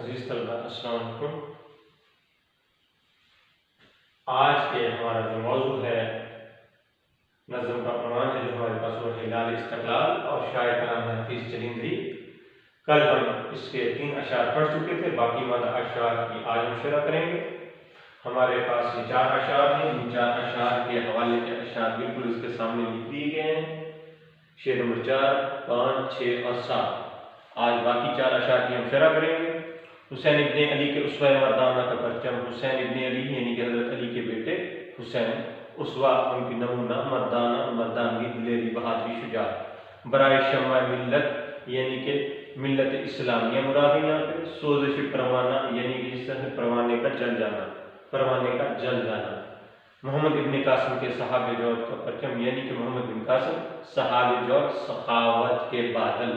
عزیز طلبہ السلام علیکم۔ آج کے ہمارا جو موضوع ہے نظم کا عنوان ہے جو ہمارے پاس وہ ہلال استقلال اور شاعر کا نام ہے حفیظ چلندری۔ کل ہم اس کے 3 اشعار پڑھ چکے تھے، باقی ماندہ اشعار کی آج ہم شرح کریں گے۔ ہمارے پاس یہ 4 اشعار ہیں، ان 4 اشعار کے حوالے کے اشعار بالکل اس کے سامنے لکھ دیے گئے ہیں، شعر نمبر 4، 5، 6 اور 7۔ آج باقی 4 اشعار کی ہم شرح کریں گے۔ حسین ابن علی کے اسوہ مردانہ کا پرچم، حسین ابن علی یعنی کہ حضرت علی کے بیٹے حسین، اسوہ ان کی نمونہ، مردانہ مردانگی، دلیری، بہادری، شجاعت، برائے شمع ملت یعنی کہ ملت اسلامیہ مراد ہے یہاں پہ، سوزش پروانہ یعنی کہ جس طرح پروانے کا جل جانا، پروانے کا جل جانا، محمد ابن قاسم کے صحاب جود کا پرچم یعنی کہ محمد بن قاسم صحاب جود، سخاوت کے بادل،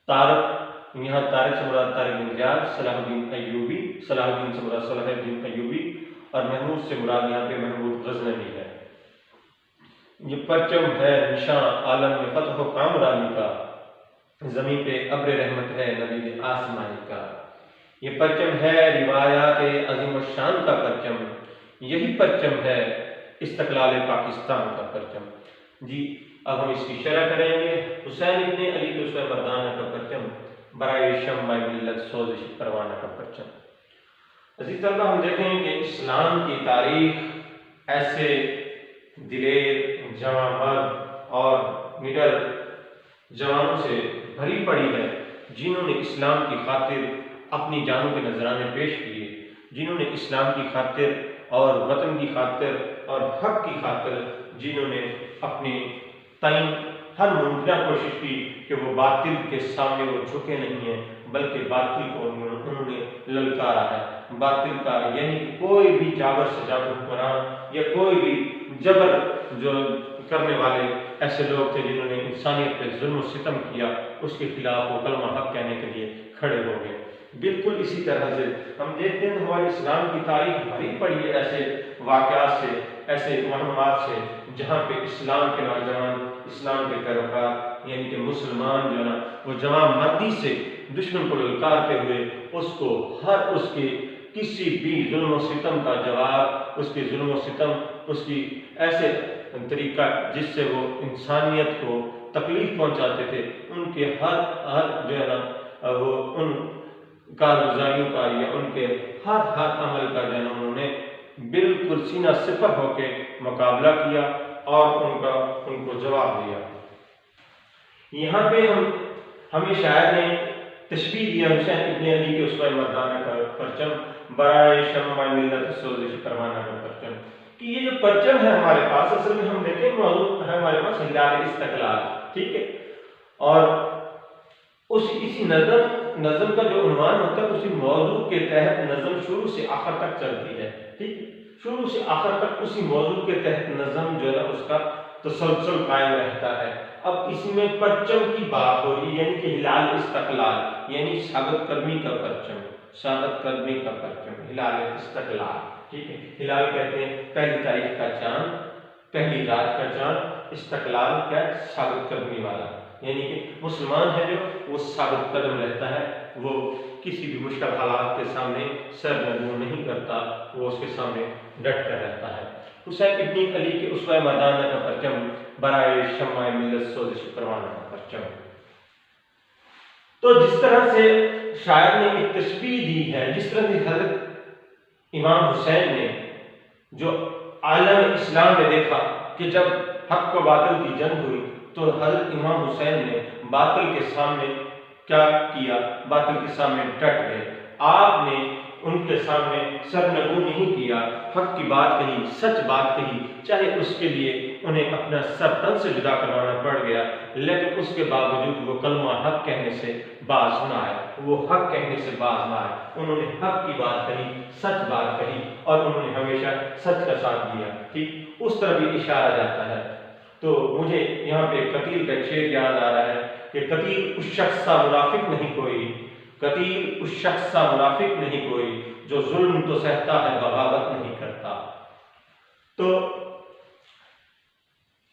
طارق یہاں طارق سے مراد طارق بن زیاد، صلاح الدین ایوبی، صلاح الدین سے مراد صلاح الدین ایوبی، اور محمود سے مراد یہاں پہ محمود غزنوی ہے۔ یہ پرچم ہے نشان عالم میں فتح و کامرانی کا، زمین پہ ابر رحمت ہے نوید آسمانی کا۔ یہ پرچم ہے روایات عظیم الشان کا پرچم، یہی پرچم ہے استقلال پاکستان کا پرچم۔ جی اب ہم اس کی شرح کریں گے۔ حسین ابن علی کے اسوہ مردانہ کا پرچم، برائے شمع ملت سوزش پروانہ کا پرچم۔ عزیز طلبہ ہم دیکھیں کہ اسلام کی تاریخ ایسے دلیر، جواں مرد اور نڈر جوانوں سے بھری پڑی ہے جنہوں نے اسلام کی خاطر اپنی جانوں کے نذرانے پیش کیے، جنہوں نے اسلام کی خاطر اور وطن کی خاطر اور حق کی خاطر جنہوں نے اپنی تعین ہر ممکنہ کوشش کی کہ وہ باطل کے سامنے وہ جھکے نہیں ہیں، بلکہ باطل کو انہوں نے للکارا ہے۔ باطل کا یعنی کہ کوئی بھی جابر سے جابر حکمران یا کوئی بھی جبر جو کرنے والے ایسے لوگ تھے جنہوں نے انسانیت پہ ظلم و ستم کیا، اس کے خلاف وہ کلمہ حق کہنے کے لیے کھڑے ہو گئے۔ بالکل اسی طرح سے ہم دیکھتے ہیں ہمارے اسلام کی تاریخ بھری پڑی ہے ایسے واقعات سے، ایسے معلومات سے جہاں پہ اسلام کے نوجوان، اسلام کے پیروکار یعنی کہ مسلمان جو ہے نا وہ جوان مردی سے دشمن کو للکارتے ہوئے اس کو ہر اس کے کسی بھی ظلم و ستم کا جواب، اس کے ظلم و ستم، اس کی ایسے طریقہ جس سے وہ انسانیت کو تکلیف پہنچاتے تھے، ان کے ہر جو ہے نا وہ ان کارگزاریوں کا یا ان کے ہر عمل کا جو ہے نا انہوں نے بالکل سینہ صفر ہو کے مقابلہ کیا اور ان کو جواب دیا۔ یہاں پہ ہمیں شاعر نے تشبیہ دیا حسین ابن علی کے اسوہ مردانہ کا پرچم، برائے شمع ملت سوزش پروانہ کا پرچم، کہ یہ جو پرچم ہے ہمارے پاس اصل میں ہم دیکھیں موضوع ہے ہمارے پاس ہلال استقلال، ٹھیک ہے، اور اسی نظم کا جو عنوان ہوتا ہے اسی موضوع کے تحت نظم شروع سے آخر تک چلتی ہے، ٹھیک ہے، شروع سے آخر تک اسی موضوع کے تحت نظم جو ہے اس کا تسلسل قائم رہتا ہے۔ اب اس میں پرچم کی بات ہو رہی ہے یعنی کہ ہلال استقلال یعنی ثابت قدمی کا پرچم، ثابت قدمی کا پرچم، ہلال استقلال، ٹھیک ہے۔ ہلال کہتے ہیں پہلی تاریخ کا چاند، پہلی رات کا چاند، استقلال کیا ہے ثابت قدمی والا، یعنی کہ مسلمان ہے جو وہ ثابت قدم رہتا ہے، وہ کسی بھی مشکل حالات کے سامنے سر نگوں نہیں کرتا، وہ اس کے سامنے ڈٹ کر رہتا ہے۔ حسین ابن علی کے اسوہ مردانہ کا پرچم، برائے شمع ملت سوزش پروانہ کا پرچم۔ تو جس طرح سے شاعر نے ایک تشبیہ دی ہے، جس طرح سے حضرت امام حسین نے جو عالم اسلام میں دیکھا کہ جب حق و باطل کی جنگ ہوئی تو حضرت امام حسین نے باطل کے سامنے کیا کیا، باطل کے سامنے ڈٹ گئے، آپ نے ان کے سامنے سرنگوں نہیں کیا، حق کی بات کہی، سچ بات کہی، چاہے اس کے لیے انہیں اپنا سر تن سے جدا کروانا پڑ گیا، لیکن اس کے باوجود وہ کلمہ حق کہنے سے باز نہ آئے، وہ حق کہنے سے باز نہ آئے، انہوں نے حق کی بات کہی، سچ بات کہی اور انہوں نے ہمیشہ سچ کا ساتھ دیا، ٹھیک، اس طرح بھی اشارہ جاتا ہے۔ تو مجھے یہاں پہ قتیل کا شعر یاد آ رہا ہے کہ قتیل اس شخص سا منافق نہیں کوئی، قتیل اس شخص سا منافق نہیں کوئی، جو ظلم تو سہتا ہے بغاوت نہیں کرتا۔ تو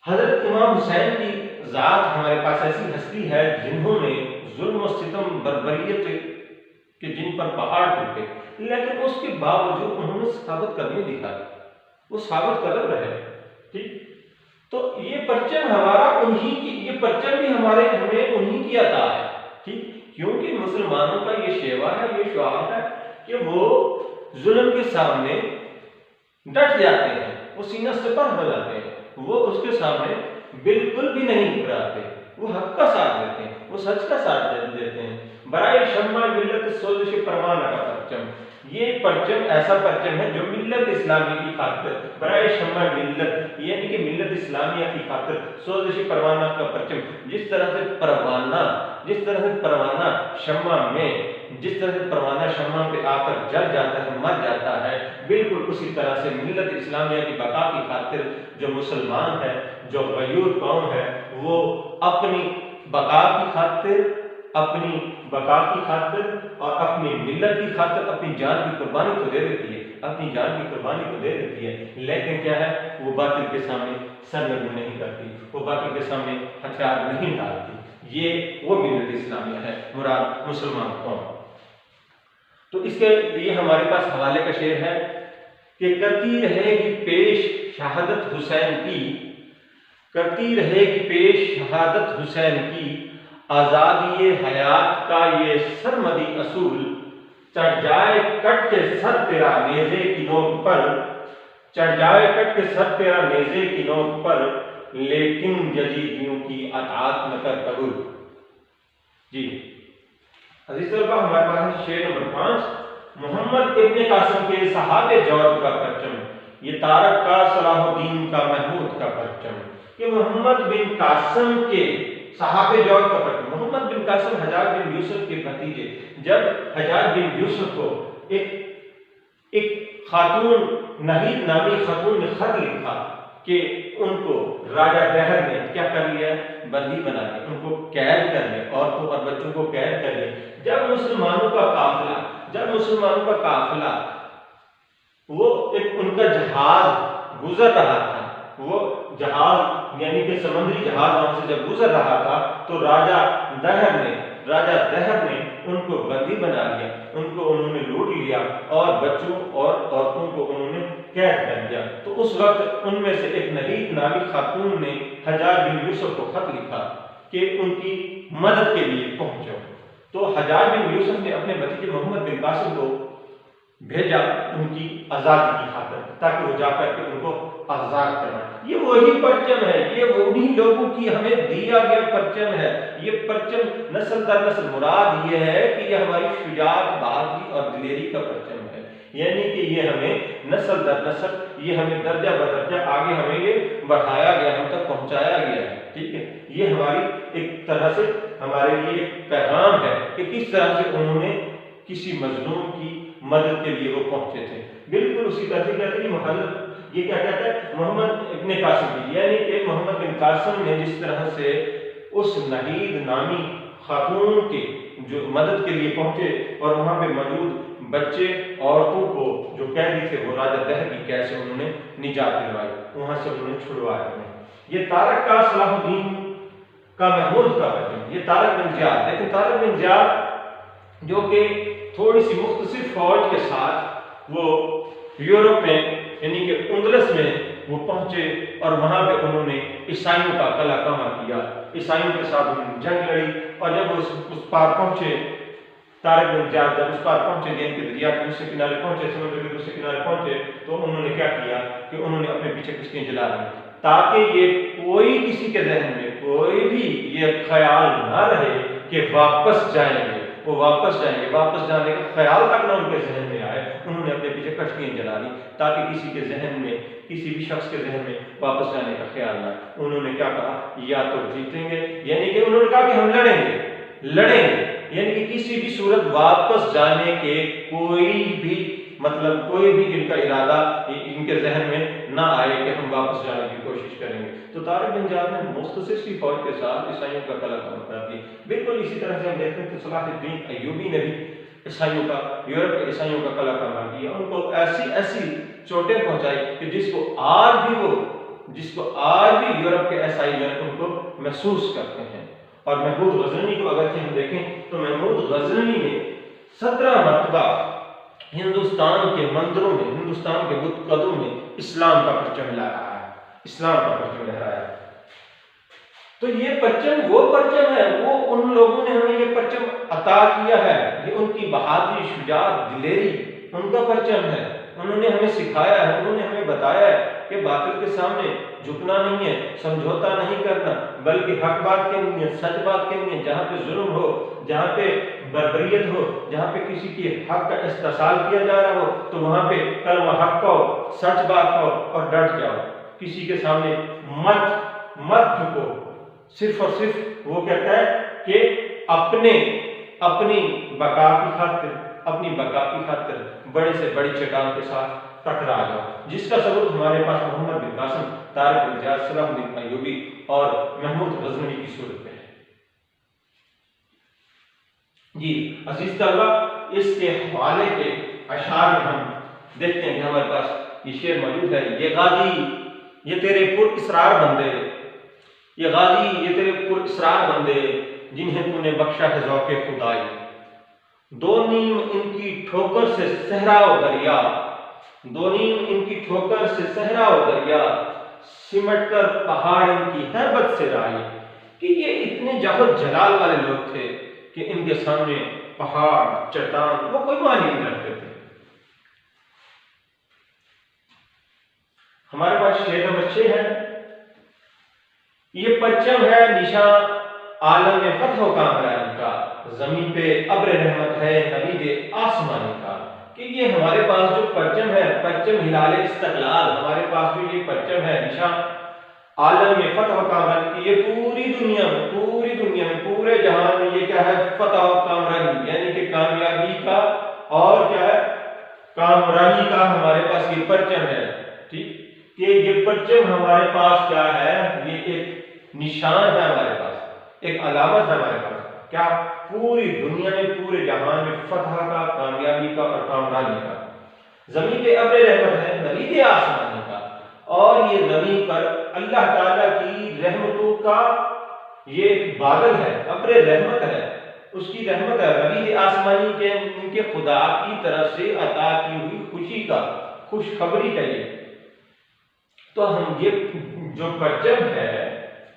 حضرت امام حسین کی ذات ہمارے پاس ایسی ہستی ہے جنہوں نے ظلم و ستم بربریت کہ جن پر پہاڑ ٹوٹے، لیکن اس کے باوجود انہوں نے ثابت قدمی دکھائی، وہ ثابت قدم رہے، ٹھیک۔ تو یہ پرچم ہمارا یہ پرچم بھی ہمیں انہی کی عطا ہے، ٹھیک، کیونکہ مسلمانوں کا یہ شیوا ہے، یہ شعار ہے کہ وہ ظلم کے سامنے ڈٹ جاتے ہیں، وہ سینہ سپر ہو جاتے ہیں، وہ اس کے سامنے بالکل بھی نہیں گھبراتے، وہ حق کا ساتھ دیتے ہیں، وہ سچ کا ساتھ دیتے ہیں۔ برائے شمع ملت سوزش پروانہ کا پرچم، یہ پرچم ایسا پرچم ہے جو ملت اسلامی کی خاطر، برائے شمع ملت یعنی کہ ملت اسلامیہ کی خاطر، سوزش پروانہ کا پرچم، جس طرح سے پروانہ شمع میں، جس طرح سے پروانہ شمع پہ آ کر جل جاتا ہے، مر جاتا ہے، بالکل اسی طرح سے ملت اسلامیہ کی بقا کی خاطر جو مسلمان ہے، جو غیور قوم ہے، وہ اپنی بقا کی خاطر اور اپنی ملت کی خاطر اپنی جان کی قربانی تو دے دیتی ہے، لیکن کیا ہے، وہ باطل کے سامنے سرنگوں نہیں کرتی، وہ باطل کے سامنے ہتھیار نہیں ڈالتی۔ یہ وہ ملت اسلامیہ ہے، مراد مسلمان قوم۔ تو اس کے لیے ہمارے پاس حوالے کا شعر ہے کہ کرتی رہے گی پیش شہادت حسین کی، آزادی حیات کا یہ سرمدی اصول، چڑھ جائے کٹ کے سر تیرا نیزے کی نوک پر، لیکن یزیدیوں کی اطاعت نہ کر قبول۔ جی عزیز طلبہ، ہمارے پاس شعر نمبر 5، محمد ابن قاسم کے صحابہ جور کا پرچم، یہ تارک کا صلاح الدین کا محمود کا پرچم، کہ محمد بن قاسم کے صحابہ جور کا پرچم۔ محمد بن قاسم حجاج بن یوسف کے بھتیجے، جب حجاج بن یوسف کو ایک خاتون، نہید نامی خاتون نے خط لکھا کہ ان کو راجہ دہر نے کیا کر لیا، بندی بنا لیا، ان کو قید کر لیا، عورتوں اور بچوں کو قید کر لیا۔ جب مسلمانوں کا قافلہ وہ ایک ان کا جہاز گزر رہا تھا، وہ جہاز یعنی کہ سمندری جہاز وہاں سے جب گزر رہا تھا، تو راجہ دہر نے ان کو بندی بنا لیا، ان کو انہوں نے لوٹ لیا، اور بچوں اور عورتوں کو انہوں نے قید کر دیا۔ تو اس وقت ان میں سے ایک نہید نامی خاتون نے حجاج بن یوسف کو خط لکھا کہ ان کی مدد کے لیے پہنچو۔ تو حجاج بن یوسف نے اپنے بھتیجے محمد بن قاسم کو بھیجا ان کی آزادی کی خاطر، تاکہ وہ جا کر کے ان کو آزاد کرائیں۔ یہ وہی پرچم ہے، یہ وہی لوگوں کی ہمیں دیا گیا پرچم ہے۔ یہ پرچم نسل در نسل، مراد یہ ہے کہ یہ ہماری شجاعت، بہادری اور دلیری کا پرچم ہے، یعنی کہ یہ ہمیں نسل در نسل، یہ ہمیں درجہ بدرجہ آگے ہمیں یہ بڑھایا گیا، ہم تک پہنچایا گیا ہے، ٹھیک ہے۔ یہ ہماری ایک طرح سے ہمارے لیے ایک پیغام ہے کہ کس طرح سے انہوں نے کسی مظلوم کی مدد کے لیے وہ پہنچے تھے۔ بالکل اسی طرح سے کہتے ہیں یہ کیا کہتا ہے، محمد ابن قاسم کی، یعنی کہ محمد بن قاسم نے جس طرح سے اس نہید نامی خاتون کے جو مدد کے لیے پہنچے اور وہاں پہ موجود بچے عورتوں کو جو قیدی تھے وہ راجہ دہر کی قید سے انہوں نے نجات دلوائی، وہاں سے انہوں نے چھڑوایا۔ یہ تارک کا صلاح الدین کا محمود کا پرچم، یہ تارک بن زیاد، لیکن تارک بن زیاد جو کہ تھوڑی سی مختصر فوج کے ساتھ وہ یورپ میں یعنی کہ اندلس میں وہ پہنچے، اور وہاں پہ انہوں نے عیسائیوں کا قلع کما کیا، عیسائیوں کے ساتھ انہوں نے جنگ لڑی، اور جب وہ اس پار پہنچے، تارک بن زیاد جب اس پار پہنچے، جن کے دریا کے دوسرے کنارے پہنچے، سمندر کے دوسرے کنارے پہنچے، تو انہوں نے کیا کیا کہ انہوں نے اپنے پیچھے کشتیاں جلا دی، تاکہ یہ کوئی کسی کے ذہن میں کوئی بھی یہ خیال نہ رہے کہ واپس جائیں گے، وہ واپس جائیں گے، واپس جانے کا خیال تک نہ ان کے ذہن میں آئے۔ انہوں نے اپنے پیچھے کشتیاں جلا دی تاکہ کسی کے ذہن میں، کسی بھی شخص کے ذہن میں واپس جانے کا خیال نہ آئے۔ انہوں نے کیا کہا، یا تو جیتیں گے، یعنی کہ انہوں نے کہا کہ ہم لڑیں گے، یعنی کہ کسی بھی صورت واپس جانے کے کوئی بھی ان کا ارادہ ان کے ذہن میں نہ آئے کہ ہم واپس جانے کی کوشش کریں گے۔ تو طارق بن زیاد نے مختصر سی فوج کے ساتھ عیسائیوں کا قلع کما کر دیا۔ بالکل اسی طرح سے ہم دیکھتے ہیں کہ صلاح الدین ایوبی نے بھی یورپ کے عیسائیوں کا قلع کما کیا، ان کو ایسی چوٹیں پہنچائی کہ جس کو آج بھی یورپ کے عیسائی جو ہیں ان کو محسوس کرتے ہیں۔ اور محمود غزنوی کو اگر ہم دیکھیں تو محمود غزنوی نے 17 مرتبہ ہندوستان کے مندروں میں، ہندوستان کے بت قدوں میں اسلام کا پرچم لہرایا ہے، اسلام کا پرچم لہرایا ہے۔ تو یہ پرچم وہ پرچم ہے، وہ ان لوگوں نے ہمیں یہ پرچم عطا کیا ہے، یہ ان کی بہادری، شجاعت، دلیری ان کا پرچم ہے۔ انہوں نے ہمیں سکھایا ہے، انہوں نے ہمیں بتایا ہے کہ باطل کے سامنے جھکنا نہیں ہے، سمجھوتا نہیں کرنا، بلکہ حق بات کہنی ہے، سچ بات کہنی ہے۔ جہاں پہ ظلم ہو، جہاں پہ بربریت ہو، جہاں پہ کسی کے حق کا استحصال کیا جا رہا ہو، تو وہاں پہ کلمہ حق کہو، سچ بات کہو اور ڈٹ جاؤ۔ کسی کے سامنے مت جھکو۔ صرف اور صرف وہ کہتا ہے کہ اپنی بقا کی خاطر بڑے سے بڑی چٹان کے ساتھ ٹکرا جاؤ، جس کا ثبوت ہمارے پاس محمد بن قاسم، طارق بن زیاد، صلاح الدین ایوبی اور محمود غزنوی کی صورت میں ہے۔ جی عزیز طلبہ، اس کے حوالے کے اشعار میں ہم دیکھتے ہیں کہ ہمارے پاس یہ شعر موجود ہے: یہ غازی یہ تیرے پر اسرار بندے، یہ غازی یہ تیرے پر اسرار بندے، جنہیں تو نے بخشا ہے ذوق خدائی، دو نیم ان کی ٹھوکر سے صحرا و دریا، دو نیم ان کی ٹھوکر سے صحرا و دریا، سمٹ کر پہاڑ ان کی ہیبت سے رائی۔ کہ یہ اتنے جاہل جلال والے لوگ تھے کہ ان کے سامنے پہاڑ، چٹان وہ کوئی معنی نہیں رکھتے تھے۔ ہمارے پاس شعر نمبر 6 ہے: یہ پرچم ہے نشان عالم میں فتح و کامرانی کا، زمین پہ ابر رحمت ہے نوید آسمانی کا۔ کہ یہ ہمارے پاس جو پرچم ہے، پرچم ہلال استقلال، ہمارے پاس جو یہ پرچم ہے نشان عالم میں فتح و کامرانی کی، یہ پوری دنیا میں پورے جہان میں یہ کیا ہے؟ فتح و کامرانی، یعنی کہ کامیابی کا اور کیا ہے؟ کامرانی کا ہمارے پاس یہ پرچم ہے۔ ٹھیک، کہ یہ پرچم ہمارے پاس کیا ہے؟ یہ ایک نشان ہے ہمارے پاس، ایک علامت ہے ہمارے پاس، کیا؟ پوری دنیا میں، پورے جہان میں فتح کا، کامیابی کا اور کامرانی کا۔ زمین پہ ابر رحمت ہے نوید آسمانی کا، اور یہ زمین پر اللہ تعالیٰ کی رحمتوں کا یہ ایک بادل ہے، ابر رحمت ہے، اس کی رحمت ہے، نوید آسمانی کے ان کے خدا کی طرف سے عطا کی ہوئی خوشی کا، خوشخبری ہے یہ۔ تو ہم یہ جو پرچم ہے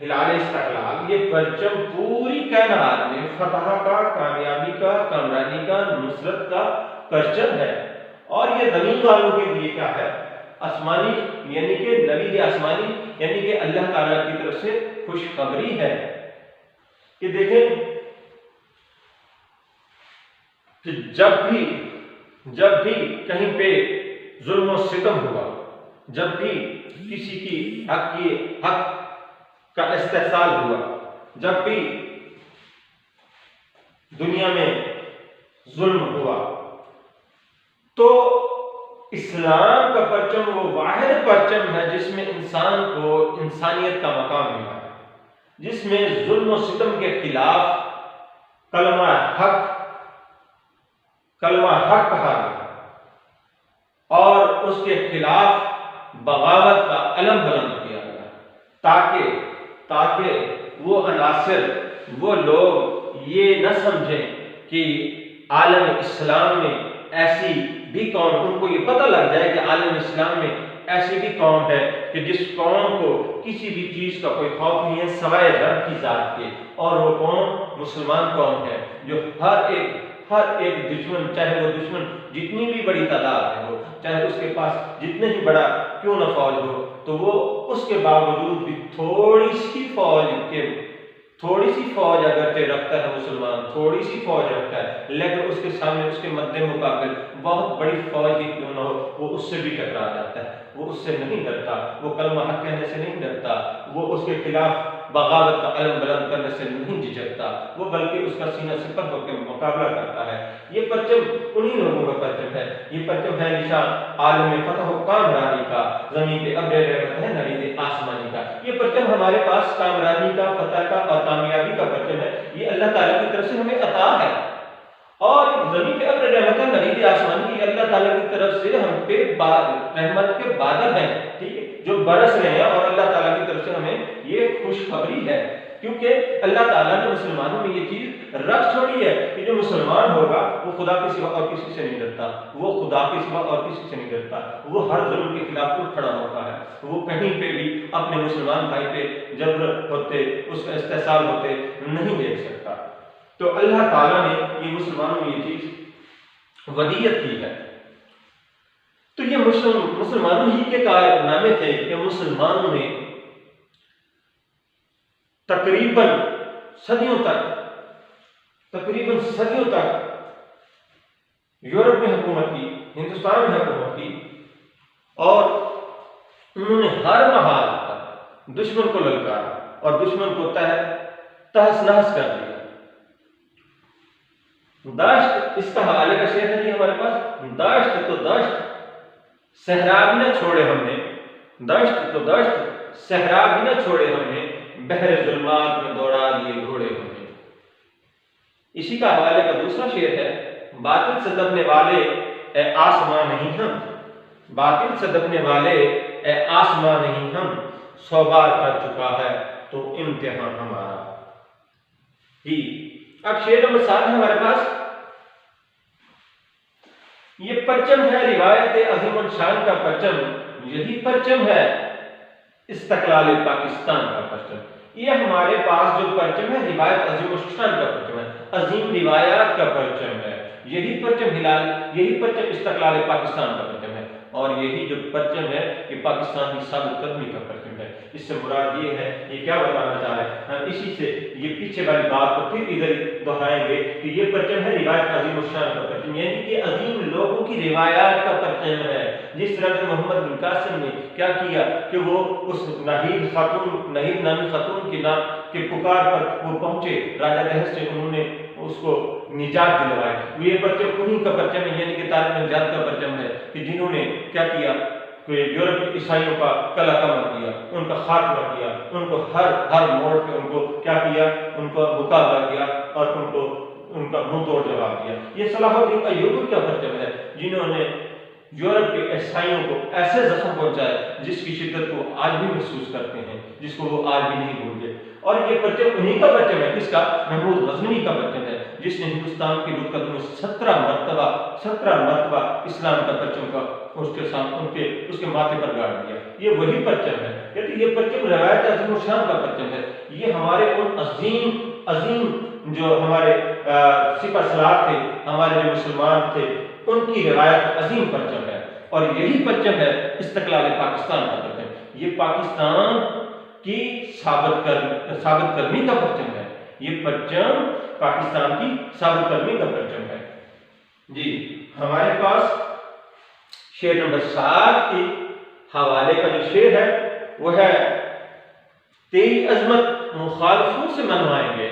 ہلال استقلال، یہ پرچم پوری کائنات میں فتح کا، کامیابی کا، کامرانی کا، نصرت کا پرچم ہے۔ اور یہ زمین والوں کے لیے کیا ہے؟ آسمانی، یعنی کہ نوید آسمانی، یعنی کہ اللہ تعالیٰ کی طرف سے خوشخبری ہے۔ کہ دیکھیں کہ جب بھی کہیں پہ ظلم و ستم ہوا، جب بھی کسی کی حق کا استحصال ہوا، جب بھی دنیا میں ظلم ہوا، تو اسلام کا پرچم وہ واحد پرچم ہے جس میں انسان کو انسانیت کا مقام ملا ہے، جس میں ظلم و ستم کے خلاف کلمہ حق کہا گیا، اور اس کے خلاف بغاوت کا علم بلند کیا گیا، تاکہ وہ عناصر، وہ لوگ یہ نہ سمجھیں کہ عالم اسلام میں ایسی بھی قوم، ان کو یہ پتہ لگ جائے کہ عالم اسلام میں ایسی بھی قوم ہے کہ جس قوم کو کسی بھی چیز کا کوئی خوف نہیں ہے سوائے رب کی ذات کے، اور وہ قوم مسلمان قوم ہے، جو ہر ایک دشمن، چاہے وہ دشمن جتنی بھی بڑی تعداد میں ہو، چاہے اس کے پاس جتنے ہی بڑا کیوں نہ فوج ہو، تو وہ اس کے باوجود بھی تھوڑی سی فوج اگرچہ رکھتا ہے مسلمان، تھوڑی سی فوج رکھتا ہے، لیکن اس کے سامنے، اس کے مد مقابل بہت بڑی فوج ہی کیوں نہ ہو، وہ اس سے بھی ٹکرا جاتا ہے، وہ اس سے نہیں ڈرتا، وہ کلمہ حق کہنے سے نہیں ڈرتا، وہ اس کے خلاف بغاوت کا علم بلند کرنے سے نہیں جھجکتا، وہ بلکہ اس کا سینہ سپر ہو کے مقابلہ کرتا ہے۔ یہ پرچم انہی لوگوں کا پرچم ہے، یہ پرچم ہے نشان عالم فتح و کامرانی کا، زمین پہ ابر رحمت ہے نوید آسمانی کا۔ یہ پرچم ہمارے پاس کامرانی کا، فتح کا اور کامیابی کا پرچم ہے، یہ اللہ تعالیٰ کی طرف سے ہمیں عطا ہے، اور زمین پہ ابر رحمت ہے نوید آسمانی کی اللہ تعالیٰ کی طرف سے ہم پہ رحمت کے بادل ہیں، ٹھیک ہے، جو برس رہے ہیں، اور اللہ تعالیٰ کی طرف سے ہمیں یہ خوشخبری ہے کیونکہ اللہ تعالیٰ نے مسلمانوں میں یہ چیز رکھ چھوڑی ہے کہ جو مسلمان ہوگا وہ خدا کے سوا اور کسی سے نہیں ڈرتا، وہ خدا کے سوا اور کسی سے نہیں ڈرتا، وہ ہر ظلم کے خلاف اٹھ کھڑا ہوتا ہے، وہ کہیں پہ بھی اپنے مسلمان بھائی پہ جبر ہوتے، اس کا استحصال ہوتے نہیں دیکھ سکتا۔ تو اللہ تعالیٰ نے یہ مسلمانوں میں یہ چیز ودیت کی ہے۔ تو یہ مسلمانوں ہی کے کارنامے تھے کہ مسلمانوں نے تقریباً صدیوں تک یورپ میں حکومت کی، ہندوستان میں حکومت کی، اور انہوں نے ہر محال پر دشمن کو للکارا اور دشمن کو تہس نہس کر دیا۔ داشت اس کا حوالے کا شعر ہے جی ہمارے پاس، داشت تو داشت صحرا بھی نہ چھوڑے ہم نے، داشت تو داشت صحرا بھی نہ چھوڑے ہم نے، بحر ظلمات میں دوڑا دیے گھوڑے ہم نے۔ اسی کا حوالے کا دوسرا شعر ہے، باطل سے دبنے والے اے آسمان نہیں ہم، باطل سے دبنے والے اے آسمان نہیں ہم، 100 بار کر چکا ہے تو امتحان ہمارا ہی۔ اب شعر نمبر 7 ہے ہمارے پاس، یہ پرچم ہے روایت عظیم الشان کا پرچم، یہی پرچم ہے استقلال پاکستان کا پرچم۔ یہ ہمارے پاس جو پرچم ہے روایت عظیم الشان کا پرچم ہے، عظیم روایات کا پرچم ہے، یہی پرچم یہی پرچم استقلال پاکستان کا پرچم ہے، اور یہی جو پرچم ہے یہ پاکستان کی ثابت قدمی کا پرچم ہے۔ اس سے مراد یہ ہے، یہ کیا بتانا چاہ رہے ہیں، ہم اسی سے یہ پیچھے والی بات کو پھر ادھر دہرائیں گے کہ یہ پرچم ہے روایت عظیم الشان کا پرچم، یعنی کہ عظیم لوگوں کی روایات کا پرچم ہے۔ جس طرح کہ محمد بن قاسم نے کیا کیا کہ وہ اس نہید نامی خاتون کے پکار پر وہ پہنچے راجہ دہر سے، انہوں نے اس کو نجات دلوائے، وہ یہ پرچم انہی کا پرچم ہے، یعنی کہ طارق نجات کا پرچم ہے کہ جنہوں نے کیا کیا کہ یورپ کے عیسائیوں کا قلع کمر کیا، ان کا خاتمہ کیا، ان کو ہر موڑ پہ ان کو کیا کیا، ان کو مقابلہ کیا اور ان کا منہ توڑ جواب دیا۔ یہ صلاح الدین ایوبی کا پرچم ہے جنہوں نے یورپ کے عیسائیوں کو ایسے زخم پہنچائے جس کی شدت کو آج بھی محسوس کرتے ہیں، جس کو وہ آج بھی نہیں بھول گئے۔ اور یہ پرچم انہی کا پرچم ہے، کس کا؟ محمود غزنوی کا پرچم ہے، جس نے ہندوستان کے رکن میں 17 مرتبہ اسلام کا پرچم کا اس کے ماتھے پر گاڑ دیا۔ یہ وہی پرچم ہے، یعنی یہ پرچم روایت عظیم الشان کا پرچم ہے۔ یہ ہمارے ان عظیم جو ہمارے سپہ سالار تھے، ہمارے جو مسلمان تھے، ان کی روایت عظیم پرچم ہے، اور یہی پرچم ہے استقلال پاکستان کا پرچم۔ یہ پاکستان کی ثابت قدمی کا پرچم ہے، یہ پرچم پاکستان کی ثابت قدمی کا پرچم ہے۔ جی ہمارے پاس شعر نمبر 7 کے حوالے کا جو شعر ہے وہ ہے، تیری عظمت مخالفوں سے منوائیں گے۔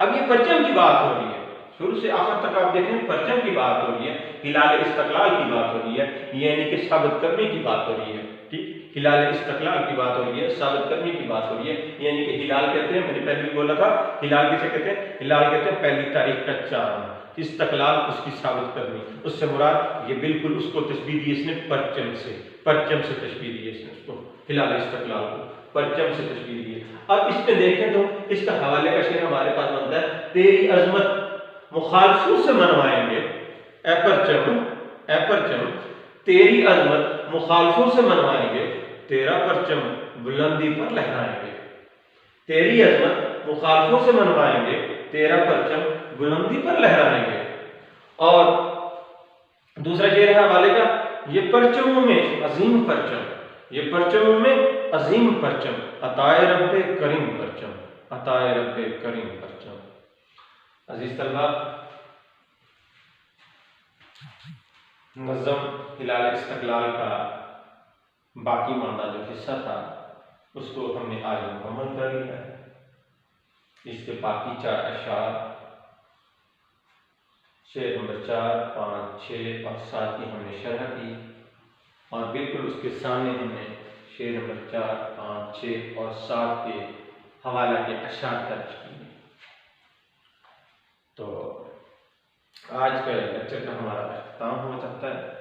اب یہ پرچم کی بات ہو رہی ہے، شروع سے آخر تک آپ دیکھیں پرچم کی بات ہو رہی ہے، ہلال استقلال کی بات ہو رہی ہے، یعنی کہ ثابت کرنے کی بات ہو رہی ہے۔ ٹھیک، ہلال استقلال کی بات ہو رہی ہے، ثابت کرنے کی بات ہو رہی ہے، یعنی کہ ہلال کہتے ہیں، میں نے پہلے بھی بولا تھا ہلال کسے کہتے ہیں، ہلال کہتے ہیں پہلی تاریخ کا چاند، استقلال اس کی ثابت کرنی، اس سے مراد یہ بالکل اس کو تشبیہ دی اس نے پرچم سے تشبیہ دی اس نے اس کو، ہلال استقلال کو پرچم سے تشبیہ دی ہے۔ اب اس میں دیکھیں تو اس کا حوالے کا شعر ہمارے پاس بنتا ہے، تیری عظمت مخالفوں سے منوائیں گے، اے پرچم تیری عظمت مخالفوں سے منوائیں گے، تیرا پرچم بلندی پر لہرائیں گے۔ تیری عظمت مخالفوں سے منوائیں گے، تیرا پرچم بلندی پر لہرائیں گے۔ اور دوسرا شعر ہے حوالے کا، یہ پرچموں میں عظیم پرچم، یہ پرچموں میں عظیم پرچم، عطائے رب کریم پرچم، عطائے رب کریم پرچم۔ عزیز طلبہ، نظم ہلال استقلال کا باقی ماندہ جو حصہ تھا اس کو ہم نے آج مکمل کر لیا ہے۔ اس کے باقی 4 اشعار، شعر نمبر 4، 5، 6 اور 7 کی ہم نے شرح کی، اور بالکل اس کے سامنے ہم نے شعر نمبر 4، 5، 6 اور 7 کے حوالہ کے اشعار درج کیے۔ تو آج کا لیکچر کا ہمارا اختتام ہو سکتا ہے،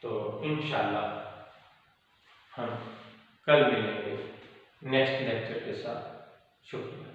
تو انشاءاللہ ہم کل ملیں گے نیکسٹ لیکچر کے ساتھ۔ شکریہ.